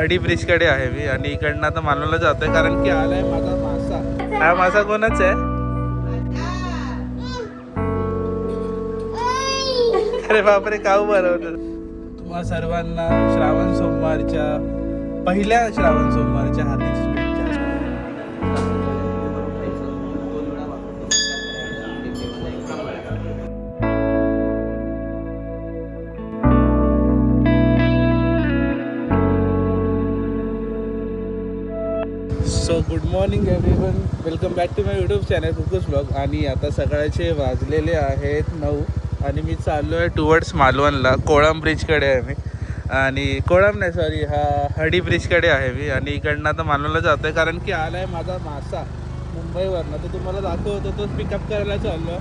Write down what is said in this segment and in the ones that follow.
हडी bridge कडे आहे मी आणि इकडनं आता मालवणला जातोय कारण की आलाय माझा मासा. हा मासा कोणाच आहे? अरे बापरे, काऊ बनवलं. तुम्हा सर्वांना श्रावण सोमवारच्या पहिल्या श्रावण सोमवारच्या हार्दिक शुभेच्छा. So good morning everyone, welcome back to my YouTube channel Kukus blog. आणि आता सकाळचे वाजलेले आहेत 9 आणि मी चाललो आहे टुवर्ड्स मालवणला. कोळम ब्रिजकडे आहे मी आणि कोळम नाही सॉरी हा हडी ब्रिजकडे आहे मी आणि इकडनं आता मालवणला जातो आहे कारण की आला आहे माझा मासा मुंबईवरनं. तो तुम्हाला दाखवतो, तो पिकअप करायला चाललो.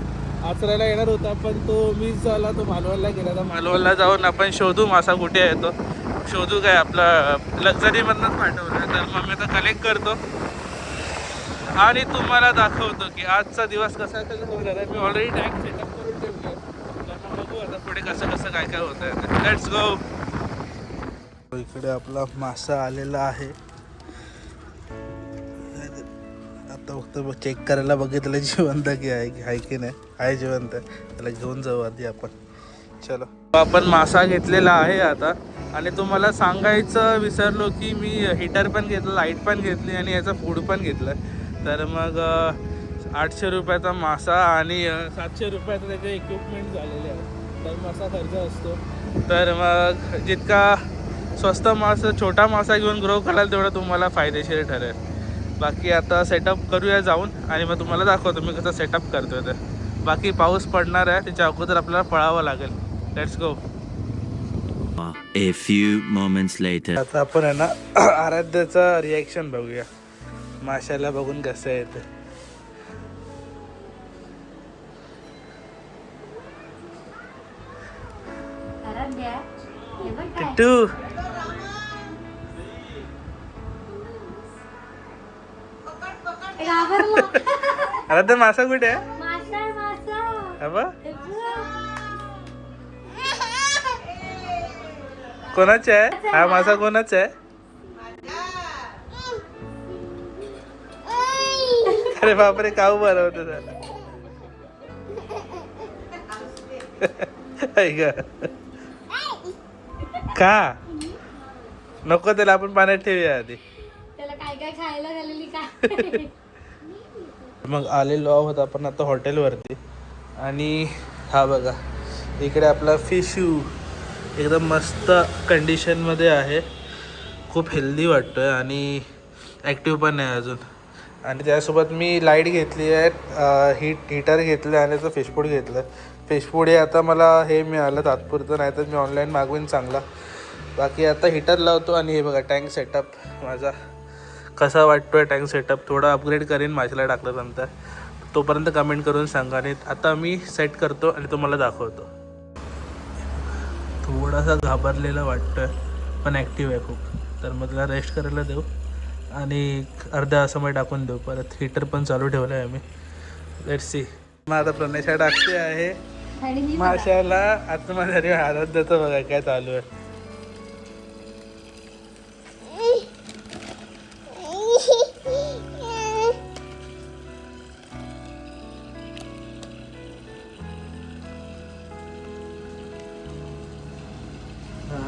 आचरायला येणार होता पण तो मिस झाला, तो मालवणला गेला. तर मालवणला जाऊन आपण शोधू मासा कुठे आहे, तो शोधू. काय आपला लक्झरीमधनंच पाठवलं. तर मग मी आता कलेक्ट करतो आणि तुम्हाला दाखवतो की आजचा दिवस कसा होणार आहे. मी ऑलरेडी टँक सेटअप करून ठेवली, तर बघू आता पुढे कसं कसं काय काय होतं आहे. Let's go. इकडे आपला मासा आलेला आहे. आता फक्त चेक करायला बघितलं जिवंत की आहे की नाही. आहे जिवंत, त्याला घेऊन जाऊ आधी आपण. चलो, आपण मासा घेतलेला आहे आता. आणि तुम्हाला सांगायचं विसरलो की मी हीटर पण घेतलं, लाईट पण घेतली आणि याचा फूड पण घेतलं. तर मग 800 रुपयाचा मासा आणि 700 रुपयाचं त्याचे इक्विपमेंट झालेले आहे. तर मासा खर्च असतो. तर मग जितका स्वस्त मासा, छोटा मासा घेऊन ग्रो कराल तेवढा तुम्हाला फायदेशीर ठरेल. बाकी आता सेटअप करूया जाऊन आणि मग तुम्हाला दाखवतो मी कसं सेटअप करतोय. तर बाकी पाऊस पडणार आहे, त्याच्या अगोदर आपल्याला पळावं लागेल. Let's go. A few moments later. आता आपण आहे ना आराध्याचा रिॲक्शन बघूया माशाला बघून कसं आहे ते. किट्टू, आराध्या मासा कुठे आहे? कोणाचा आहे हा मासा? कोणाचा आहे? अरे बापरे, काऊ बनवतो त्याला. का नको त्याला, आपण पाण्यात ठेवूया आधी. त्याला काय काय खायला घालेली काय. मग आलेलो आहोत आपण आता हॉटेलवरती आणि हा बघा इकडे आपला फिशू एकदम मस्त कंडिशनमध्ये आहे. खूप हेल्दी वाटतो आहे आणि ॲक्टिव्ह पण आहे अजून. आणि त्यासोबत मी लाईट घेतली आहे, हीटर घेतलं आणि त्याचं फिश फूड घेतलं. फिश फूड हे आता मला हे मिळालं तात्पुरतं, नाही तर मी ऑनलाईन मागवीन चांगला. बाकी आता हीटर लावतो आणि हे बघा टँक सेटअप माझा कसा वाटतो आहे. टँक सेटअप थोडा अपग्रेड करेन माशाला टाकल्यानंतर, तोपर्यंत कमेंट करून सांगा. आणि आता मी सेट करतो आणि तुम्हाला दाखवतो. थोडासा घाबरलेला वाटतो आहे पण ॲक्टिव्ह आहे खूप. तर मग त्याला रेस्ट करायला देऊ आणि अर्धा समय टाकून देऊ. परत हीटर पण चालू ठेवलं आहे आम्ही. Let's see. मग आता प्रणेशा टाकते आहे माशाला आतमध्ये. आराध्याचं बघा काय चालू आहे.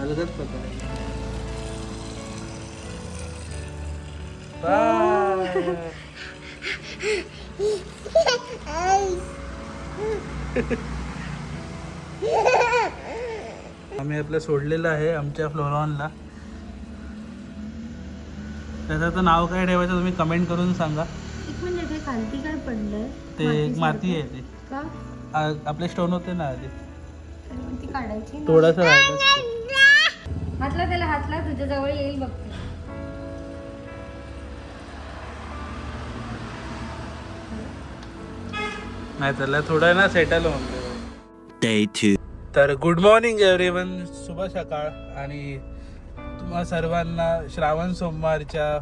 अलगच पकडायचं. आम्ही आपलं सोडलेलं आहे आमच्या फ्लोरॉनला. त्याचं तर नाव काय ठेवायचं तुम्ही कमेंट करून सांगा. एक मिनिट, हे खालती काय पडलंय? ते माती आहे. ते का आपले स्टोन होते ना आधी, ती काढायची ना. थोडासा राहिलं. हातला त्याला, हातला तुझ्या जवळ येईल बघते. नाही त्याला थोडं ना सेटल होऊन दे. Day 2. तर गुड मॉर्निंग एव्हरीवन, शुभ सकाळ. आणि तुम्हा सर्वांना श्रावण सोमवारच्या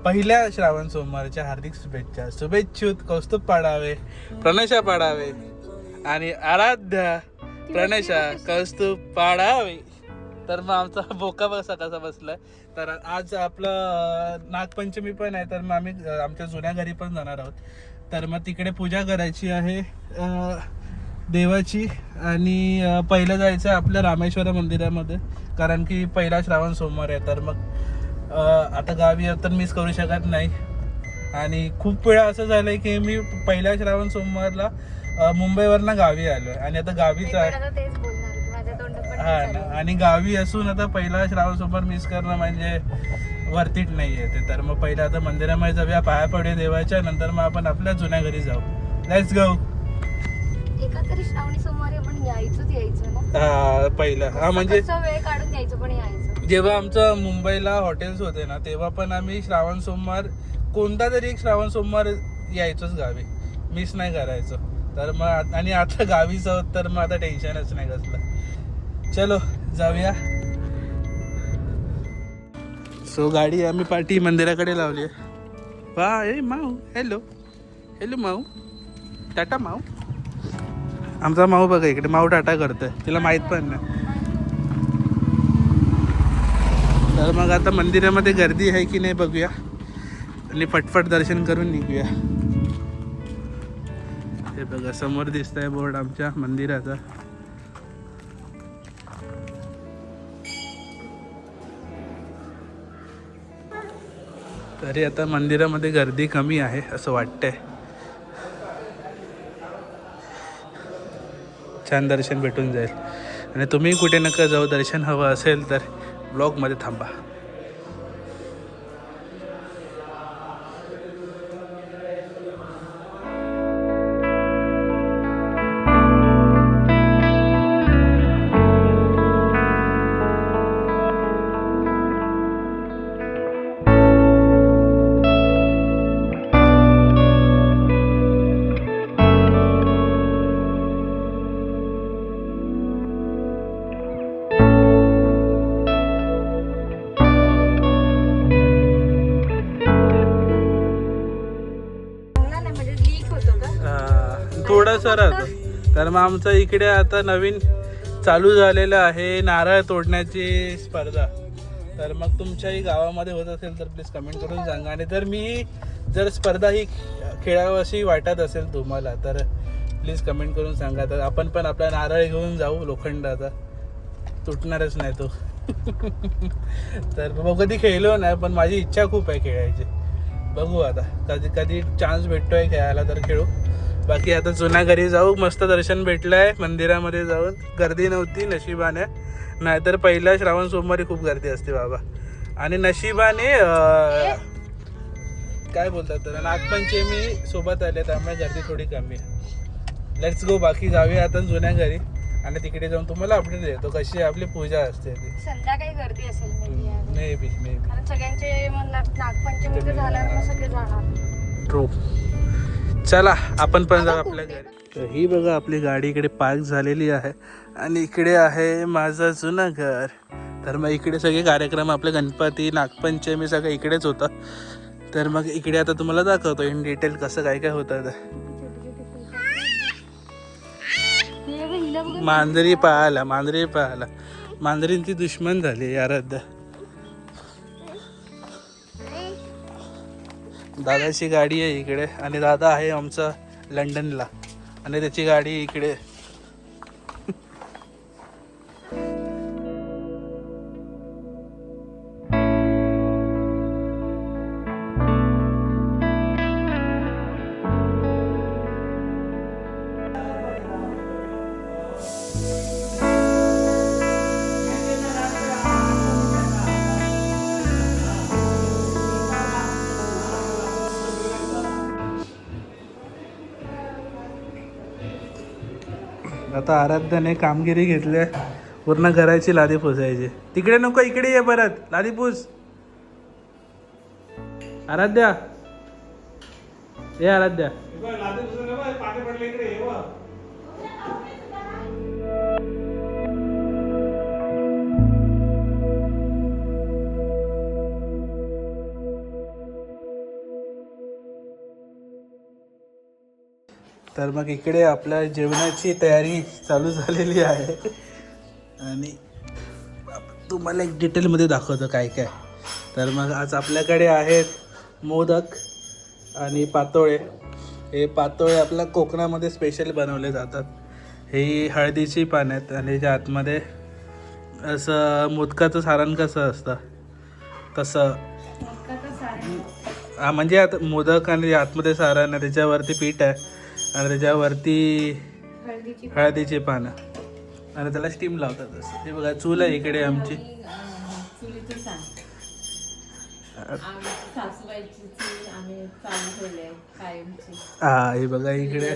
पहिल्या श्रावण सोमवारच्या हार्दिक शुभेच्छा. शुभेच्छुत कौस्तुभ पाडावे, प्रणेशा पाडावे आणि आराध्या प्रणेशा कौस्तुभ पाडावे. तर मग आमचा बोका बसा कसा बसलाय तर आज आपलं नागपंचमी पण आहे, तर मग आम्ही आमच्या जुन्या घरी पण जाणार आहोत. तर मग तिकडे पूजा करायची आहे देवाची. आणि पहिलं जायचं आहे आपल्या रामेश्वर मंदिरामध्ये, कारण की पहिला श्रावण सोमवार आहे. तर मग आता गावी तर मिस करू शकत नाही. आणि खूप वेळा असं झालंय की मी पहिल्या श्रावण सोमवारला मुंबईवरनं गावी आलोय आणि आता गावीच आहे. तेच बोलणार की माझ्या तोंडात पण हा तेच ना, आलं. आणि गावी असून आता पहिला श्रावण सोमवार मिस करणं म्हणजे वर्थ इट नाहीये ते. तर मग पहिला आता मंदिरामध्ये जाऊया, पाया पडूया देवाच्या, नंतर मग आपण आपल्या जुन्या घरी जाऊ. Let's go. एका तरी श्रावणी सोमवारी आपण यायचं ना. हा पहिला, हा म्हणजे कसं वेळ काढून यायचं पण यायचं. जेव्हा आमचं मुंबईला हॉटेल्स होते ना, तेव्हा पण आम्ही श्रावण सोमवार कोणता तरी एक श्रावण सोमवार यायचोच गावी, मिस नाही करायचो. तर मग आणि आता गावीच आहोत, तर मग आता टेन्शनच नाही कसलं. चलो जाऊया. सो गाडी आम्ही पाठी मंदिराकडे लावली आहे. वा ए माऊ, हॅलो हॅलो माऊ, टाटा माऊ. आमचा माऊ बघा इकडे, माऊ टाटा करतोय, तिला माहित पण नाही. तर मग आता मंदिरामध्ये गर्दी आहे की नाही बघूया आणि फटफट दर्शन करून निघूया. हे बघा समोर दिसत आहे बोर्ड आमच्या मंदिराचा. तरी आता मंदिरामध्ये गर्दी कमी आहे असं वाटतंय. छान दर्शन भेटून जाईल. आणि तुम्ही कुठे नका जाऊ, दर्शन हवं असेल तर ब्लॉगमध्ये थांबा. म्हणजे लीक होतो का? थोडासा राहतो. तर मग आमचं इकडे आता नवीन चालू झालेलं आहे नारळ तोडण्याची स्पर्धा. तर मग तुमच्याही गावामध्ये होत असेल तर प्लीज कमेंट करून सांगा. आणि जर स्पर्धा ही खेळावशी वाटत असेल तुम्हाला तर प्लीज कमेंट करून सांगा. तर आपण पण आपला नारळ घेऊन जाऊ लोखंडाचा, तुटणारच नाही तो. तर मग कधी खेळलो नाही, पण माझी इच्छा खूप आहे खेळायची. बघू आता कधी चान्स भेटतोय खेळायला तर खेळू. बाकी आता जुन्या घरी जाऊ. मस्त दर्शन भेटलंय मंदिरामध्ये जाऊन, गर्दी नव्हती नशिबाने, नाहीतर पहिल्या श्रावण सोमवारी खूप गर्दी असते बाबा. आणि नशिबाने काय बोलतात तर नागपंचमी सोबत आले, त्यामुळे गर्दी थोडी कमी आहे. Let's go. बाकी जाऊया आता जुन्या घरी आणि तिकडे जाऊन तुम्हाला अपडेट देतो कशी आपली पूजा असते ती. संध्याकाळी गर्दी असेल मे बी कारण सगळ्यांचे नागपंचमी झाल्यावर मग सगळे जाणार. ट्रू. चला आपण पण जाऊ आपल्या घरी. तर ही बघा आपली गाडी इकडे पार्क झालेली आहे आणि इकडे आहे माझं जुनं घर. तर मग इकडे सगळे कार्यक्रम आपले गणपती नागपंचमी सगळं इकडेच होतं. तर मग इकडे आता तुम्हाला दाखवतो इन डिटेल कसं काय काय होतं. मांजरी पाहायला मांजरींची दुश्मन झाली आराध्या. दादाची गाडी आहे इकडे आणि दादा आहे आमचा लंडनला आणि त्याची गाडी इकडे. आता आराध्याने कामगिरी घेतली, पूर्ण घराची लादी पुसायची. तिकडे नको, इकडे ये परत, लादी पुस. आराध्या ये, आराध्या तर मग इकडे आपल्या जेवणाची तयारी चालू झालेली आहे आणि तुम्हाला एक डिटेलमध्ये दाखवतो काय काय. तर मग आज आपल्याकडे आहेत मोदक आणि पातोळे. हे पातोळे आपल्या कोकणामध्ये स्पेशल बनवले जातात. ही हळदीची पानं आहेत आणि त्याच्या आतमध्ये असं मोदकाचं सारण कसं असतं तसं. हा म्हणजे आता मोदक आणि आतमध्ये सारण आहे, त्याच्यावरती पीठ आहे आणि त्याच्यावरती हळदीची पानं आणि त्याला स्टीम लावतात असं. हे बघा चूल आहे इकडे आमची. हा हे बघा इकडे.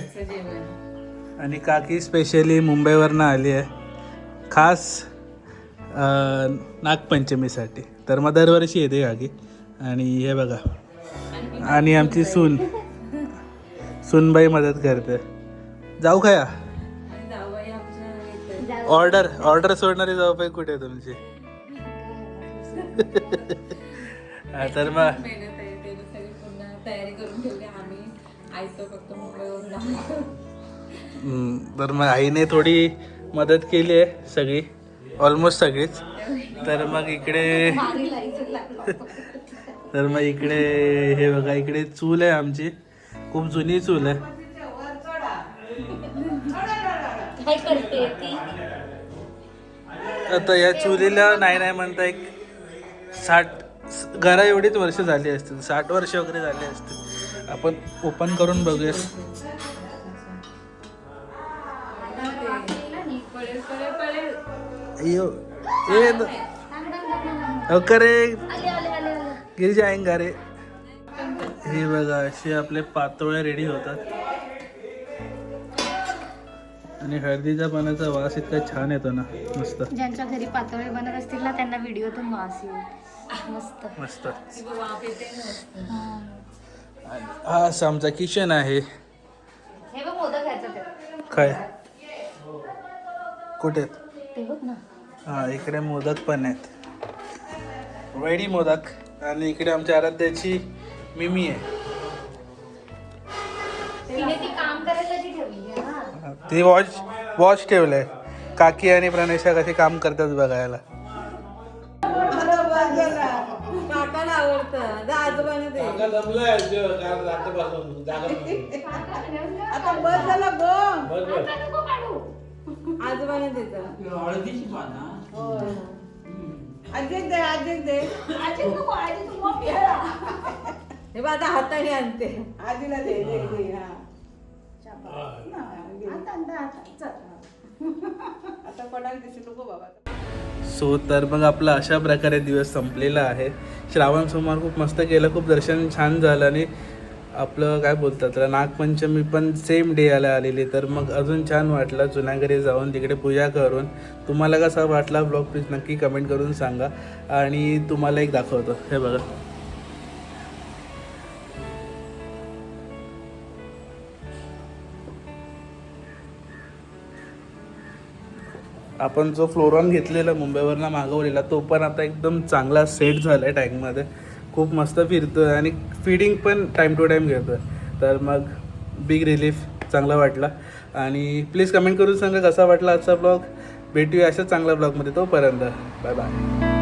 आणि काकी स्पेशली मुंबईवरनं आली आहे खास नागपंचमीसाठी. तर मग दरवर्षी येते काकी. आणि हे बघा आणि आमची सूनबाई मदत करते. जाऊ खया ऑर्डर सोडणारी जाऊबाई कुठे आहे तुमची? तर मग तर मग आईने थोडी मदत केली आहे सगळी, ऑलमोस्ट सगळीच. तर मग इकडे हे बघा इकडे चूल आहे आमची, खूप जुनी चूल आहे. आता या चुलीला नाही म्हणता एक 60 घरा एवढीच वर्ष झाली असतील, 60 वर्ष वगैरे झाली असतील. आपण ओपन करून बघूया. करे गिर जाएंगा रे. हे बघा असे आपले पातोळे रेडी होतात आणि हळदीच्या पानाचा वास इतका छान येतो ना, मस्त. ज्यांच्या घरी पातोळे बनत असतील ना त्यांना व्हिडिओतून वास येईल. मस्त मस्त. हा असं आमचा किचन आहे. हे बघ मोदक घ्यायचं ते. काय कुठे आहेत? ते बघ ना. हा इकडे मोदक पण आहेत, वेडी मोदक. आणि इकडे आमच्या आराध्याची मिमी आहे. तिने ती काम करायला ती ठेवली आहे ना. ती वॉच ठेवलंय. काकी आणि प्रणेशा कसे काम करतात बघायला. हाताने आणते आजीला दे. आता पडाल दिसू नको बाबा. सो तर मग आपला अशा प्रकारे दिवस संपलेला आहे. श्रावण सोमवार खूप मस्त केलं, खूप दर्शन छान झालं आणि आपलं काय बोलतात त्याला नागपंचमी पण सेम डे आलेली. तर मग अजून छान वाटलं जुन्या घरी जाऊन तिकडे पूजा करून. तुम्हाला कसा वाटला ब्लॉग प्लीज नक्की कमेंट करून सांगा. आणि तुम्हाला एक दाखवतो, हे बघा. आपण जो फ्लोरॉन घेतलेला मुंबईवरनं मागवलेला तो पण आता एकदम चांगला सेट झाला आहे टँकमध्ये. खूप मस्त फिरतो आहे आणि फीडिंग पण टाईम टू टाईम घेतो आहे. तर मग बिग रिलीफ, चांगला वाटला. आणि प्लीज कमेंट करून सांगा कसा वाटला आजचा ब्लॉग. भेटूया अशाच चांगल्या ब्लॉगमध्ये. तोपर्यंत बाय बाय.